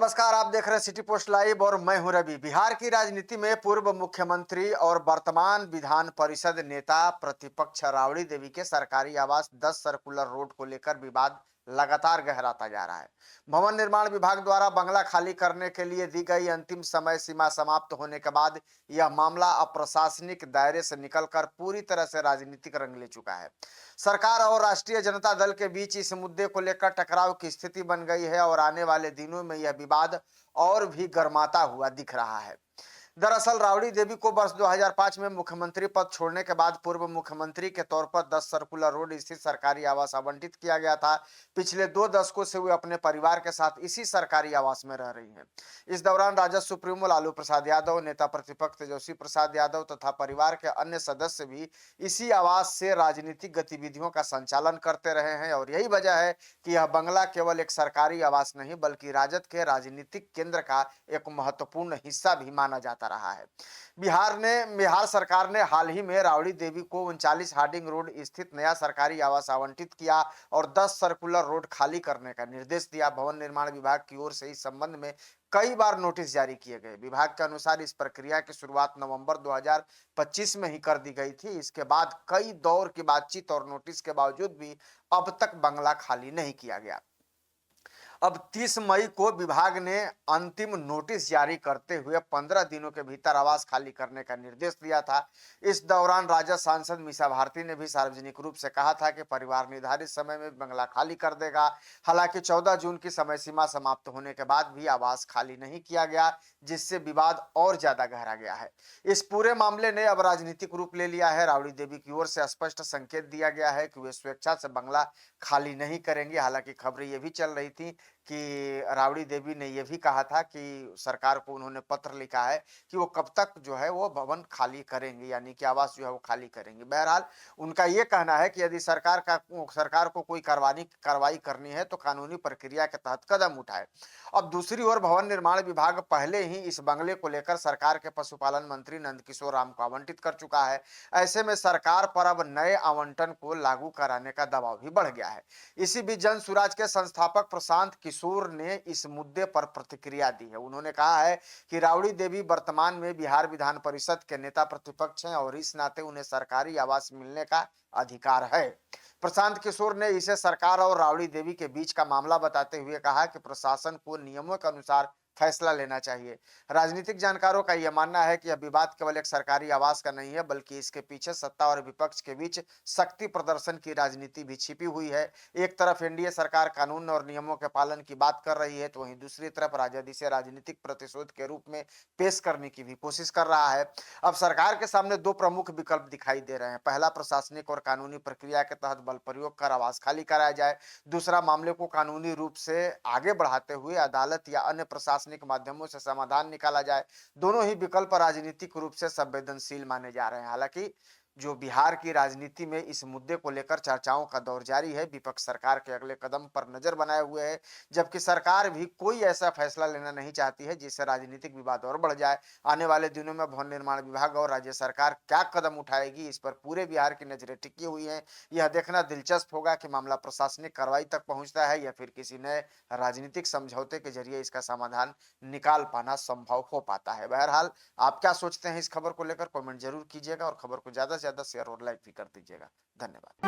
नमस्कार, आप देख रहे हैं सिटी पोस्ट लाइव और मैं हूं रवि। बिहार की राजनीति में पूर्व मुख्यमंत्री और वर्तमान विधान परिषद नेता प्रतिपक्ष राबड़ी देवी के सरकारी आवास 10 सर्कुलर रोड को लेकर विवाद लगातार गहराता जा रहा है। भवन निर्माण विभाग द्वारा बंगला खाली करने के लिए दी गई अंतिम समय सीमा समाप्त होने के बाद यह मामला अप्रशासनिक दायरे से निकलकर पूरी तरह से राजनीतिक रंग ले चुका है। सरकार और राष्ट्रीय जनता दल के बीच इस मुद्दे को लेकर टकराव की स्थिति बन गई है और आने वाले दिनों में यह विवाद और भी गर्माता हुआ दिख रहा है। दरअसल राबड़ी देवी को वर्ष 2005 में मुख्यमंत्री पद छोड़ने के बाद पूर्व मुख्यमंत्री के तौर पर 10 सर्कुलर रोड स्थित सरकारी आवास आवंटित किया गया था। पिछले 2 दशकों से वे अपने परिवार के साथ इसी सरकारी आवास में रह रही हैं। इस दौरान राजद सुप्रीमो लालू प्रसाद यादव, नेता प्रतिपक्ष तेजस्वी प्रसाद यादव तथा परिवार के अन्य सदस्य भी इसी आवास से राजनीतिक गतिविधियों का संचालन करते रहे हैं और यही वजह है कि यह बंगला केवल एक सरकारी आवास नहीं बल्कि राजद के राजनीतिक केंद्र का एक महत्वपूर्ण हिस्सा भी माना जाता रहा है। बिहार सरकार ने हाल ही में राबड़ी देवी को 39 हार्डिंग रोड स्थित नया सरकारी आवास आवंटित किया और 10 सर्कुलर रोड खाली करने का निर्देश दिया। भवन निर्माण विभाग की ओर से इस संबंध में कई बार नोटिस जारी किए गए। विभाग के अनुसार इस प्रक्रिया की शुरुआत नवंबर 2025 में ही कर दी गई थी। इसके बाद कई दौर की बातचीत और नोटिस के बावजूद भी अब तक बंगला खाली नहीं किया गया। अब 30 मई को विभाग ने अंतिम नोटिस जारी करते हुए 15 दिनों के भीतर आवास खाली करने का निर्देश दिया था। इस दौरान राजद सांसद मीसा भारती ने भी सार्वजनिक रूप से कहा था कि परिवार निर्धारित समय में बंगला खाली कर देगा। हालांकि 14 जून की समय सीमा समाप्त होने के बाद भी आवास खाली नहीं किया गया, जिससे विवाद और ज्यादा गहरा गया है। इस पूरे मामले ने अब राजनीतिक रूप ले लिया है। राबड़ी देवी की ओर से स्पष्ट संकेत दिया गया है कि वे स्वेच्छा से बंगला खाली नहीं करेंगे। हालांकि खबरें ये भी चल रही थी कि राबड़ी देवी ने यह भी कहा था कि सरकार को उन्होंने पत्र लिखा है कि वो कब तक जो है वो भवन खाली करेंगे, यानी कि आवास जो है वो खाली करेंगे। बहरहाल उनका ये कहना है कि यदि सरकार को कोई कार्रवाई करनी है तो कानूनी प्रक्रिया के तहत कदम उठाए। अब दूसरी ओर भवन निर्माण विभाग पहले ही इस बंगले को लेकर सरकार के पशुपालन मंत्री नंदकिशोर राम को आवंटित कर चुका है। ऐसे में सरकार पर अब नए आवंटन को लागू कराने का दबाव भी बढ़ गया है। इसी बीच जन सुराज के संस्थापक प्रशांत किशोर ने इस मुद्दे पर प्रतिक्रिया दी है। उन्होंने कहा है कि राबड़ी देवी वर्तमान में बिहार विधान परिषद के नेता प्रतिपक्ष हैं और इस नाते उन्हें सरकारी आवास मिलने का अधिकार है। प्रशांत किशोर ने इसे सरकार और राबड़ी देवी के बीच का मामला बताते हुए कहा कि प्रशासन को नियमों के अनुसार फैसला लेना चाहिए। राजनीतिक जानकारों का यह मानना है कि यह विवाद केवल एक सरकारी आवास का नहीं है बल्कि इसके पीछे सत्ता और विपक्ष के बीच शक्ति प्रदर्शन की राजनीति भी छिपी हुई है। एक तरफ एनडीए सरकार कानून और नियमों के पालन की बात कर रही है तो वहीं दूसरी तरफ राजद इसे राजनीतिक प्रतिशोध के रूप में पेश करने की भी कोशिश कर रहा है। अब सरकार के सामने 2 प्रमुख विकल्प दिखाई दे रहे हैं। पहला, प्रशासनिक और कानूनी प्रक्रिया के तहत बल प्रयोग कर आवास खाली कराया जाए। दूसरा, मामले को कानूनी रूप से आगे बढ़ाते हुए अदालत या अन्य प्रशासनिक माध्यमों से समाधान निकाला जाए। दोनों ही विकल्प राजनीतिक रूप से संवेदनशील माने जा रहे हैं। हालांकि जो बिहार की राजनीति में इस मुद्दे को लेकर चर्चाओं का दौर जारी है। विपक्ष सरकार के अगले कदम पर नजर बनाए हुए है, जबकि सरकार भी कोई ऐसा फैसला लेना नहीं चाहती है जिससे राजनीतिक विवाद और बढ़ जाए। आने वाले दिनों में भवन निर्माण विभाग और राज्य सरकार क्या कदम उठाएगी, इस पर पूरे बिहार की नजरें टिकी हुई हैं। यह देखना दिलचस्प होगा कि मामला प्रशासनिक कार्रवाई तक पहुंचता है या फिर किसी नए राजनीतिक समझौते के जरिए इसका समाधान निकाल पाना संभव हो पाता है। बहरहाल आप क्या सोचते हैं इस खबर को लेकर, कमेंट जरूर कीजिएगा और खबर को ज्यादा से ज्यादा शेयर और लाइक भी कर दीजिएगा। धन्यवाद।